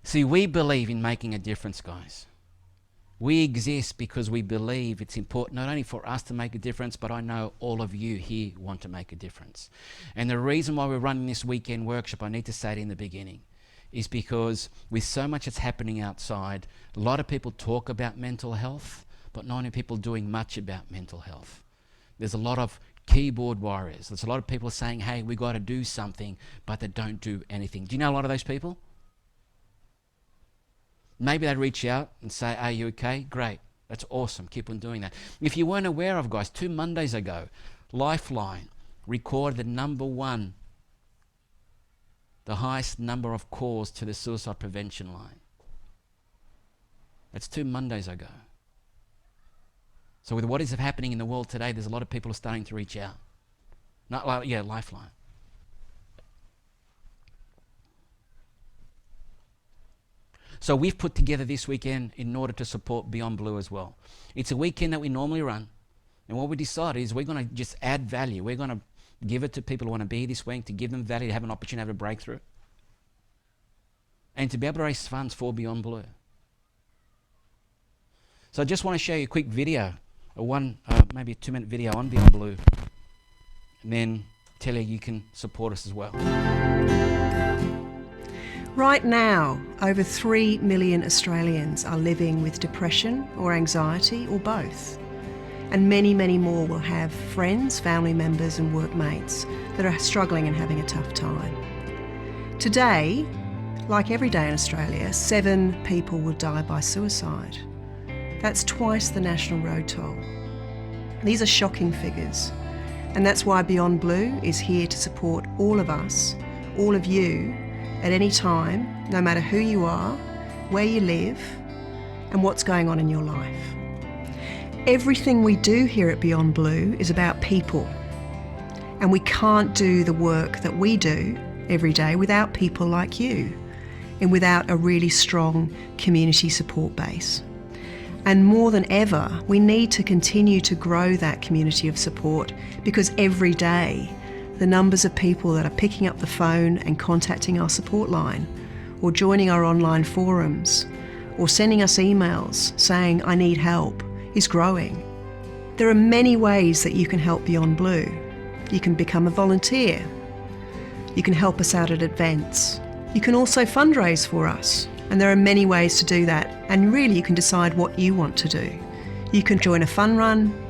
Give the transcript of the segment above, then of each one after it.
See, we believe in making a difference, guys. We exist because we believe it's important not only for us to make a difference, but I know all of you here want to make a difference. And the reason why we're running this weekend workshop, I need to say it in the beginning, is because with so much that's happening outside, a lot of people talk about mental health, but not many people doing much about mental health. There's a lot of keyboard warriors. There's a lot of people saying, hey, we got to do something, but they don't do anything. Do you know a lot of those people? Maybe they'd reach out and say, are you okay? Great. That's awesome. Keep on doing that. If you weren't aware of, guys, 2 Mondays ago, Lifeline recorded the #1, the highest number of calls to the suicide prevention line. That's 2 Mondays ago. So with what is happening in the world today, there's a lot of people who are starting to reach out. Lifeline. So we've put together this weekend in order to support Beyond Blue as well. It's a weekend that we normally run. And what we decided is we're going to just add value. We're going to give it to people who want to be this week, to give them value, to have an opportunity to have a breakthrough. And to be able to raise funds for Beyond Blue. So I just want to show you a quick video, maybe a 2-minute video on Beyond Blue. And then tell you can support us as well. Right now, over 3 million Australians are living with depression or anxiety or both. And many, many more will have friends, family members and workmates that are struggling and having a tough time. Today, like every day in Australia, 7 people will die by suicide. That's twice the national road toll. These are shocking figures. And that's why Beyond Blue is here to support all of us, all of you, at any time, no matter who you are, where you live, and what's going on in your life. Everything we do here at Beyond Blue is about people. And we can't do the work that we do every day without people like you and without a really strong community support base. And more than ever, we need to continue to grow that community of support because every day, the numbers of people that are picking up the phone and contacting our support line, or joining our online forums, or sending us emails saying, I need help, is growing. There are many ways that you can help Beyond Blue. You can become a volunteer. You can help us out at events. You can also fundraise for us, and there are many ways to do that, and really you can decide what you want to do. You can join a fun run.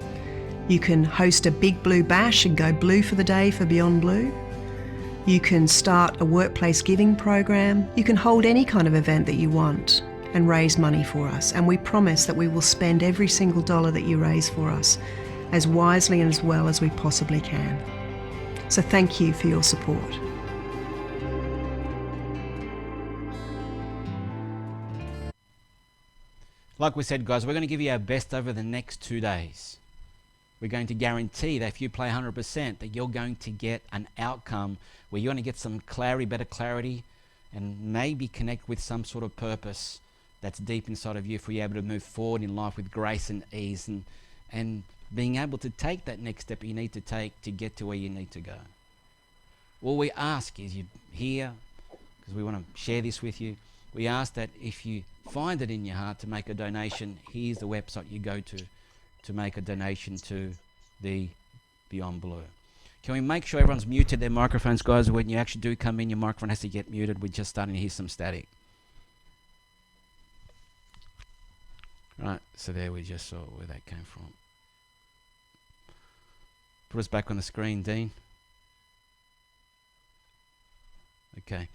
You can host a big blue bash and go blue for the day for Beyond Blue. You can start a workplace giving program. You can hold any kind of event that you want and raise money for us. And we promise that we will spend every single dollar that you raise for us as wisely and as well as we possibly can. So thank you for your support. Like we said, guys, we're going to give you our best over the next 2 days. We're going to guarantee that if you play 100%, that you're going to get an outcome where you're going to get some clarity, better clarity, and maybe connect with some sort of purpose that's deep inside of you for you able to move forward in life with grace and ease and being able to take that next step you need to take to get to where you need to go. All we ask is you here, because we want to share this with you, we ask that if you find it in your heart to make a donation, here's the website you go to make a donation to the Beyond Blue. Can we make sure everyone's muted their microphones, guys? When you actually do come in, your microphone has to get muted. We're just starting to hear some static. Right, so there we just saw where that came from. Put us back on the screen, Dean. Okay,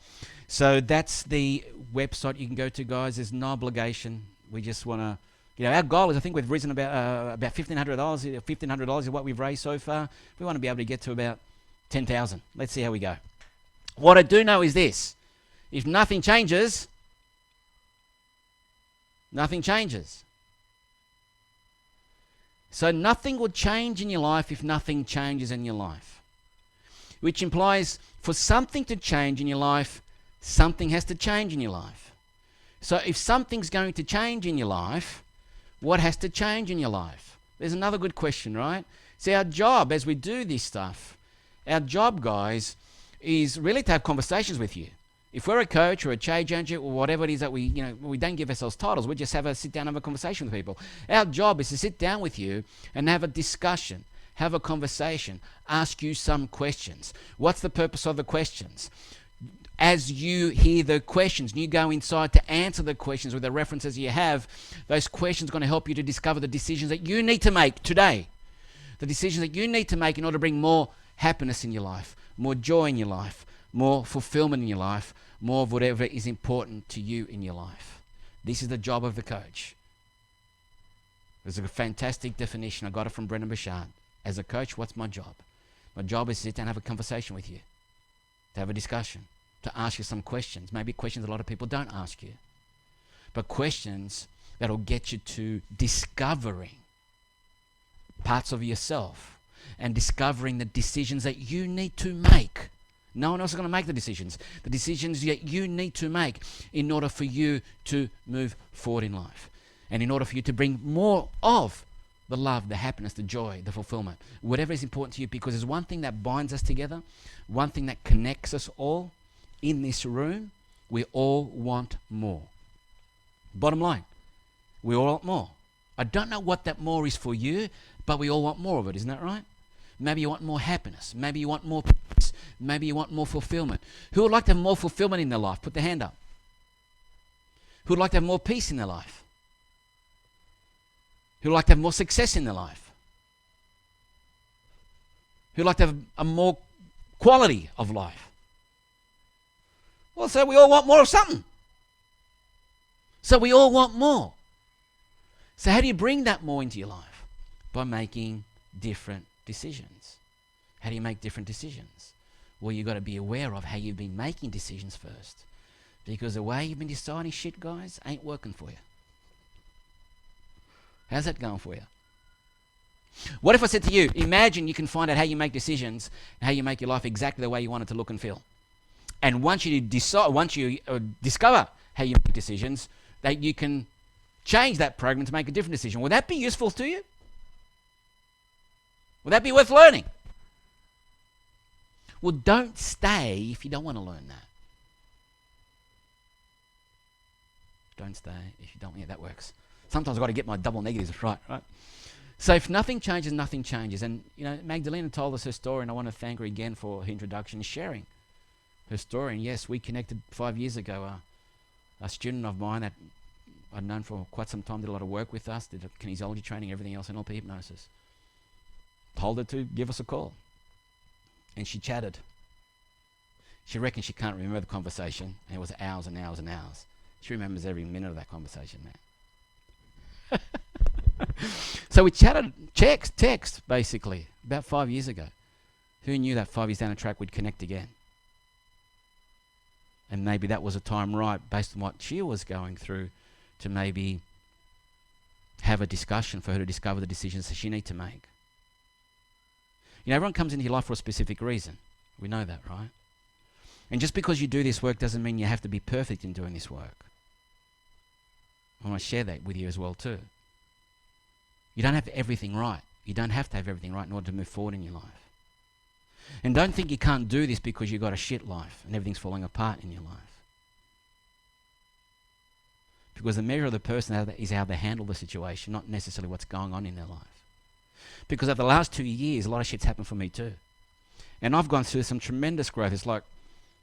so that's the website you can go to, guys. There's no obligation. We just want to, our goal is, I think we've risen about $1,500. $1,500 is what we've raised so far. We want to be able to get to about 10,000. Let's see how we go. What I do know is this: if nothing changes, nothing changes. So nothing will change in your life if nothing changes in your life. Which implies for something to change in your life, something has to change in your life. So if something's going to change in your life, what has to change in your life? There's another good question, right? See, our job as we do this stuff, our job, guys, is really to have conversations with you. If we're a coach or a change agent or whatever it is that we don't give ourselves titles. We just sit down and have a conversation with people. Our job is to sit down with you and have a discussion, have a conversation, ask you some questions. What's the purpose of the questions? As you hear the questions and you go inside to answer the questions with the references you have, those questions are going to help you to discover the decisions that you need to make today. The decisions that you need to make in order to bring more happiness in your life, more joy in your life, more fulfillment in your life, more of whatever is important to you in your life. This is the job of the coach. There's a fantastic definition. I got it from Brendan Bouchard. As a coach, what's my job? My job is to sit down and have a conversation with you, to have a discussion, to ask you some questions, maybe questions a lot of people don't ask you, but questions that will get you to discovering parts of yourself and discovering the decisions that you need to make. No one else is going to make the decisions that you need to make in order for you to move forward in life, and in order for you to bring more of the love, the happiness, the joy, the fulfillment, whatever is important to you, because there's one thing that binds us together, one thing that connects us all in this room. We all want more. Bottom line, we all want more. I don't know what that more is for you, but we all want more of it. Isn't that right? Maybe you want more happiness. Maybe you want more peace. Maybe you want more fulfillment. Who would like to have more fulfillment in their life? Put their hand up. Who would like to have more peace in their life? Who would like to have more success in their life? Who would like to have a more quality of life? Well, so we all want more of something. So we all want more. So how do you bring that more into your life? By making different decisions. How do you make different decisions? Well, you've got to be aware of how you've been making decisions first. Because the way you've been deciding shit, guys, ain't working for you. How's that going for you? What if I said to you, imagine you can find out how you make decisions and how you make your life exactly the way you want it to look and feel. And once you discover how you make decisions, that you can change that program to make a different decision. Would that be useful to you? Would that be worth learning? Well, don't stay if you don't want to learn that. Don't stay if you don't. Yeah, that works. Sometimes I've got to get my double negatives right. So if nothing changes, nothing changes. And, Magdalena told us her story, and I want to thank her again for her introduction and sharing her story. And yes, we connected 5 years ago. A student of mine that I'd known for quite some time did a lot of work with us, did a kinesiology training, everything else, NLP hypnosis. Told her to give us a call. And she chatted. She reckons she can't remember the conversation, and it was hours and hours and hours. She remembers every minute of that conversation now. So we chatted, text, basically, about 5 years ago. Who knew that 5 years down the track we'd connect again? And maybe that was a time right, based on what she was going through, to maybe have a discussion for her to discover the decisions that she needs to make. Everyone comes into your life for a specific reason. We know that, right? And just because you do this work doesn't mean you have to be perfect in doing this work. I want to share that with you as well too. You don't have everything right. You don't have to have everything right in order to move forward in your life. And don't think you can't do this because you've got a shit life and everything's falling apart in your life. Because the measure of the person is how they handle the situation, not necessarily what's going on in their life. Because over the last 2 years, a lot of shit's happened for me too. And I've gone through some tremendous growth. It's like,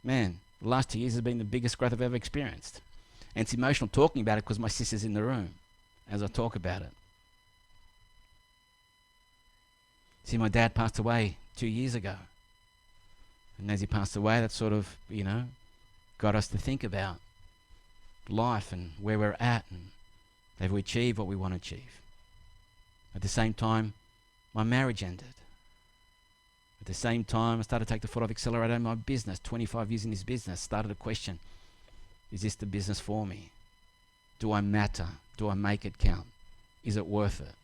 man, the last 2 years has been the biggest growth I've ever experienced. And it's emotional talking about it because my sister's in the room as I talk about it. See, my dad passed away 2 years ago. And as he passed away, that sort of, got us to think about life and where we're at and have we achieved what we want to achieve. At the same time, my marriage ended. At the same time, I started to take the foot off the accelerator in my business. 25 years in this business, started to question, is this the business for me? Do I matter? Do I make it count? Is it worth it?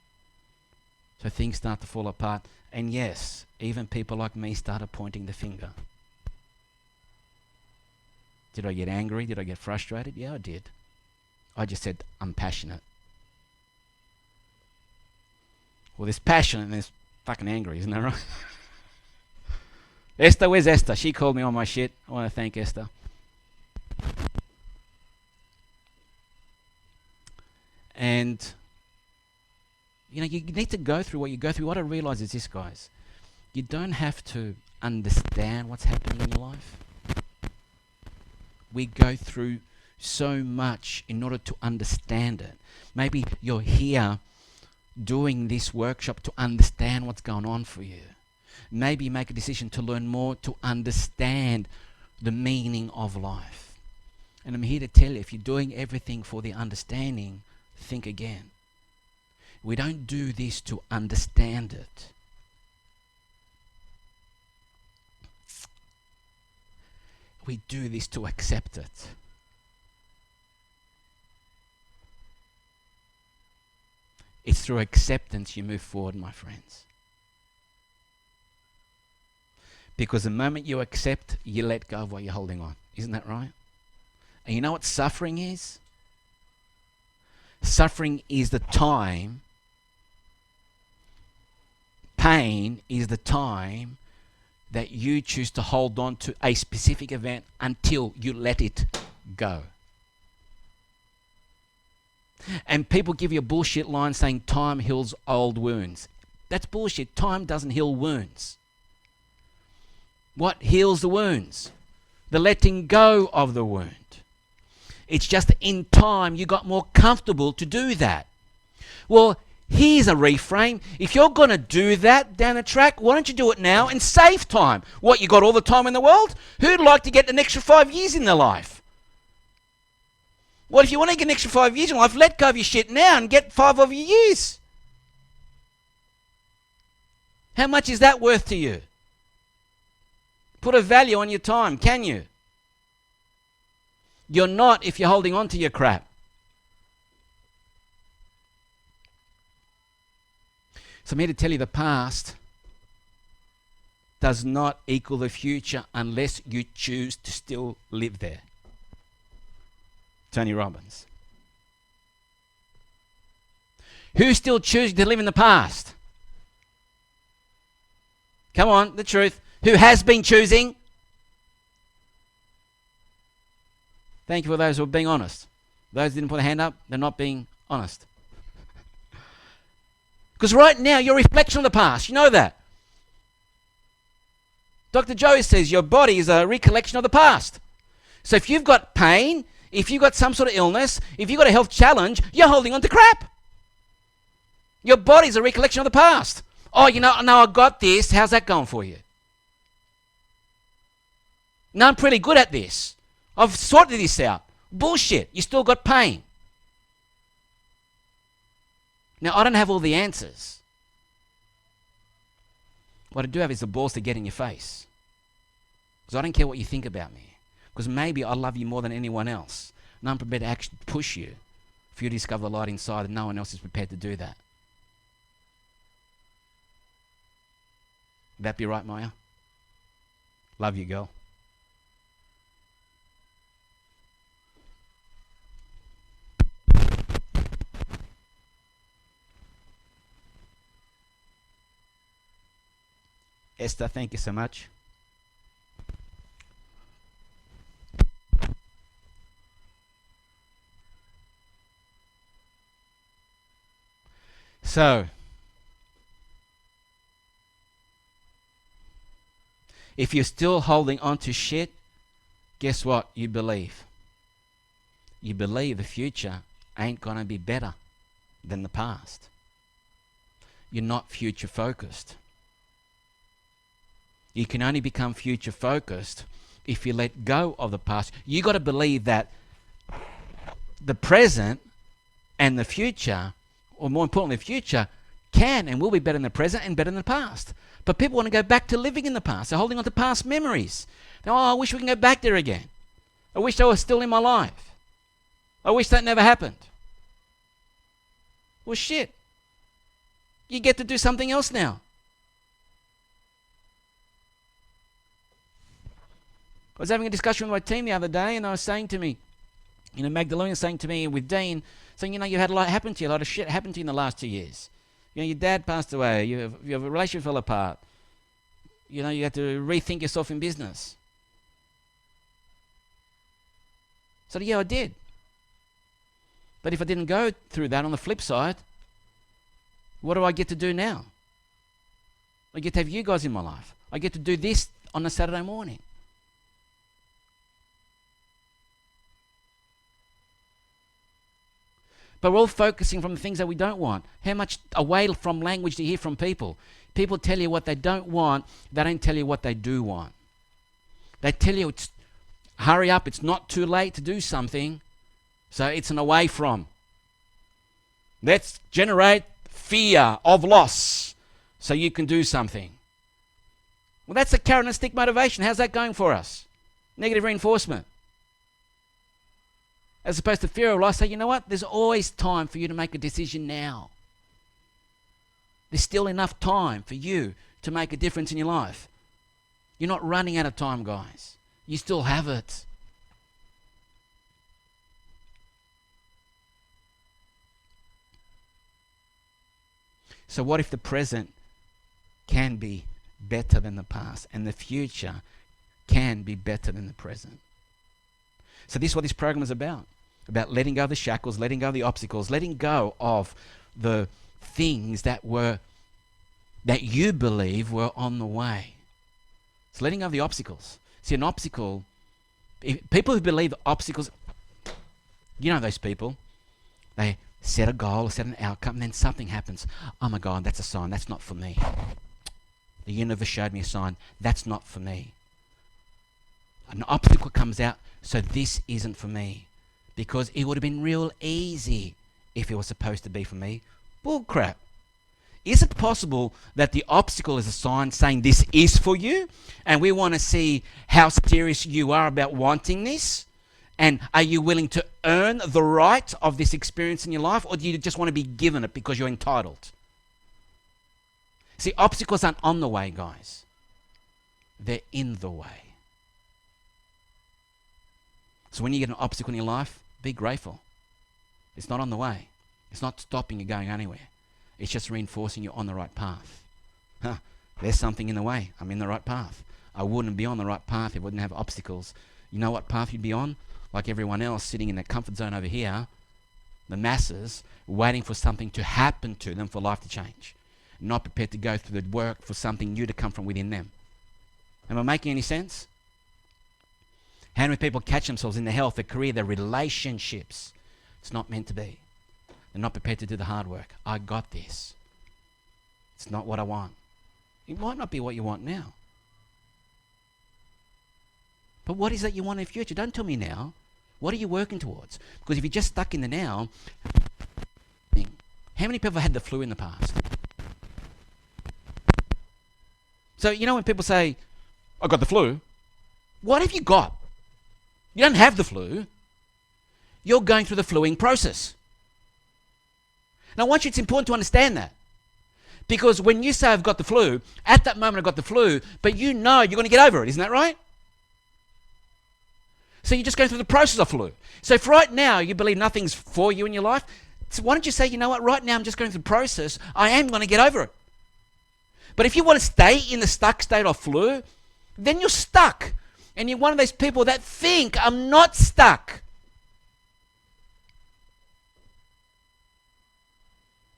So things start to fall apart. And yes, even people like me started pointing the finger. Did I get angry? Did I get frustrated? Yeah, I did. I just said, I'm passionate. Well, there's passion and there's fucking angry, isn't that right? Esther, where's Esther? She called me on my shit. I want to thank Esther. And, you need to go through what you go through. What I realize is this, guys. You don't have to understand what's happening in your life. We go through so much in order to understand it. Maybe you're here doing this workshop to understand what's going on for you. Maybe make a decision to learn more to understand the meaning of life. And I'm here to tell you, if you're doing everything for the understanding, think again. We don't do this to understand it. We do this to accept it. It's through acceptance you move forward, my friends. Because the moment you accept, you let go of what you're holding on. Isn't that right? And you know what suffering is? Suffering is the time. Pain is the time that you choose to hold on to a specific event until you let it go. And people give you a bullshit line saying time heals old wounds. That's bullshit. Time doesn't heal wounds. What heals the wounds? The letting go of the wound. It's just in time you got more comfortable to do that. Well, here's a reframe. If you're going to do that down the track, why don't you do it now and save time? What, you got all the time in the world? Who'd like to get an extra 5 years in their life? What if you want to get an extra 5 years in life? Let go of your shit now and get 5 of your years. How much is that worth to you? Put a value on your time, can you? You're not if you're holding on to your crap. So I'm here to tell you the past does not equal the future unless you choose to still live there. Tony Robbins. Who's still choosing to live in the past? Come on, the truth. Who has been choosing? Thank you for those who are being honest. Those who didn't put a hand up, they're not being honest. Because right now, you're a reflection of the past. You know that. Dr. Joe says your body is a recollection of the past. So if you've got pain, if you've got some sort of illness, if you've got a health challenge, you're holding on to crap. Your body's a recollection of the past. Oh, now I got this. How's that going for you? No, I'm pretty good at this. I've sorted this out. Bullshit. You still got pain. Now, I don't have all the answers. What I do have is the balls to get in your face. Because I don't care what you think about me. Because maybe I love you more than anyone else. And I'm prepared to actually push you for you to discover the light inside, and no one else is prepared to do that. Would that be right, Maya? Love you, girl. Esther, thank you so much. So, if you're still holding on to shit, guess what you believe? You believe the future ain't going to be better than the past. You're not future focused. You can only become future focused if you let go of the past. You got to believe that the present and the future, or more importantly, the future, can and will be better than the present and better than the past. But people want to go back to living in the past. They're holding on to past memories. I wish we can go back there again. I wish they were still in my life. I wish that never happened. Well, shit. You get to do something else now. I was having a discussion with my team the other day, and I was saying to me, Magdalena was saying to me with Dean, saying, you had a lot happen to you, a lot of shit happened to you in the last 2 years. Your dad passed away, your relationship fell apart. You had to rethink yourself in business. So yeah, I did. But if I didn't go through that, on the flip side, what do I get to do now? I get to have you guys in my life. I get to do this on a Saturday morning. But we're all focusing from the things that we don't want. How much away from language do you hear from people? People tell you what they don't want. They don't tell you what they do want. They tell you, hurry up, it's not too late to do something. So it's an away from. Let's generate fear of loss so you can do something. Well, that's a carrot and stick motivation. How's that going for us? Negative reinforcement. As opposed to fear of loss, say, you know what? There's always time for you to make a decision now. There's still enough time for you to make a difference in your life. You're not running out of time, guys. You still have it. So what if the present can be better than the past and the future can be better than the present? So this is what this program is about letting go of the shackles, letting go of the obstacles, letting go of the things that you believe were on the way. It's letting go of the obstacles. See, an obstacle, people who believe obstacles, you know those people, they set a goal, set an outcome, and then something happens. Oh my God, that's a sign. That's not for me. The universe showed me a sign. That's not for me. An obstacle comes out, so this isn't for me. Because it would have been real easy if it was supposed to be for me. Bull crap. Is it possible that the obstacle is a sign saying this is for you? And we want to see how serious you are about wanting this? And are you willing to earn the right of this experience in your life? Or do you just want to be given it because you're entitled? See, obstacles aren't on the way, guys. They're in the way. So when you get an obstacle in your life, be grateful. It's not on the way. It's not stopping you going anywhere. It's just reinforcing you on the right path. There's something in the way. I'm in the right path. I wouldn't be on the right path if I didn't have obstacles. You know what path you'd be on? Like everyone else sitting in their comfort zone over here, the masses, waiting for something to happen to them for life to change. Not prepared to go through the work for something new to come from within them. Am I making any sense? How many people catch themselves in their health, their career, their relationships? It's not meant to be. They're not prepared to do the hard work. I got this. It's not what I want. It might not be what you want now. But what is that you want in the future? Don't tell me now. What are you working towards? Because if you're just stuck in the now, how many people have had the flu in the past? So, you know when people say, I got the flu, what have you got? You don't have the flu. You're going through the fluing process. Now, I want you, it's important to understand that. Because when you say I've got the flu, at that moment I've got the flu, but you know you're going to get over it, isn't that right? So you're just going through the process of flu. So if right now you believe nothing's for you in your life, so why don't you say, you know what, right now I'm just going through the process, I am going to get over it. But if you want to stay in the stuck state of flu, then you're stuck. And you're one of those people that think, I'm not stuck.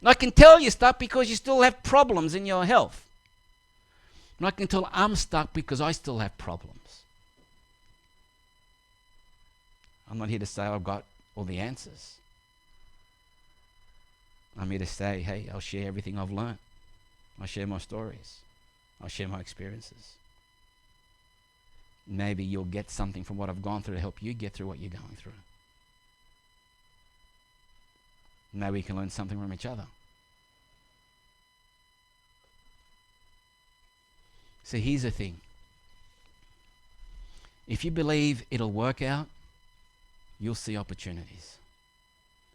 And I can tell you're stuck because you still have problems in your health. And I can tell I'm stuck because I still have problems. I'm not here to say I've got all the answers. I'm here to say, hey, I'll share everything I've learned. I'll share my stories. I'll share my experiences. Maybe you'll get something from what I've gone through to help you get through what you're going through. Maybe we can learn something from each other. So here's the thing. If you believe it'll work out, you'll see opportunities.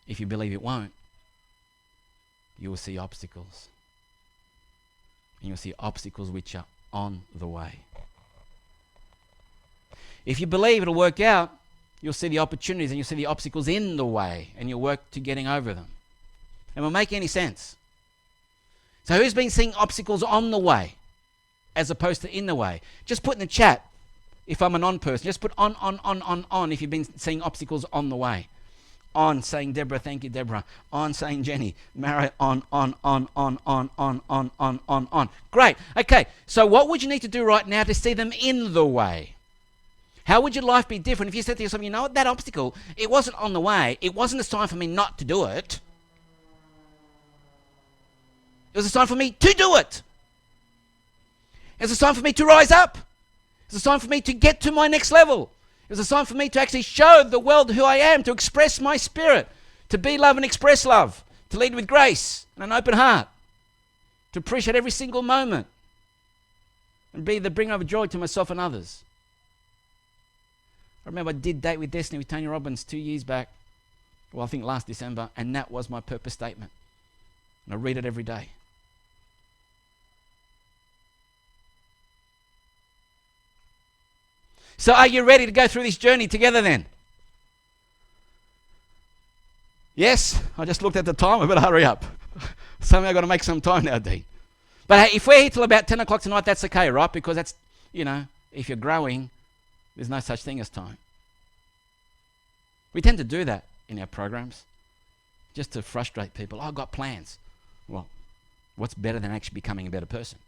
If you believe it won't, you will see obstacles. And you'll see obstacles which are on the way. If you believe it'll work out, you'll see the opportunities and you'll see the obstacles in the way and you'll work to getting over them. Am I making any sense? So who's been seeing obstacles on the way as opposed to in the way? Just put in the chat if I'm a non-person. Just put on if you've been seeing obstacles on the way. On saying Deborah, thank you, Deborah. On saying Jenny, Mary, on. Great. Okay, so what would you need to do right now to see them in the way? How would your life be different if you said to yourself, you know what, that obstacle, it wasn't on the way. It wasn't a sign for me not to do it. It was a sign for me to do it. It was a sign for me to rise up. It was a sign for me to get to my next level. It was a sign for me to actually show the world who I am, to express my spirit, to be love and express love, to lead with grace and an open heart, to appreciate every single moment and be the bringer of joy to myself and others. I remember I did Date with Destiny with Tony Robbins 2 years back, well, I think last December, and that was my purpose statement. And I read it every day. So are you ready to go through this journey together then? Yes? I just looked at the time. I better hurry up. Somehow I've got to make some time now, Dean. But hey, if we're here till about 10 o'clock tonight, that's okay, right? Because that's, if you're growing, there's no such thing as time. We tend to do that in our programs just to frustrate people. I've got plans. Well, what's better than actually becoming a better person?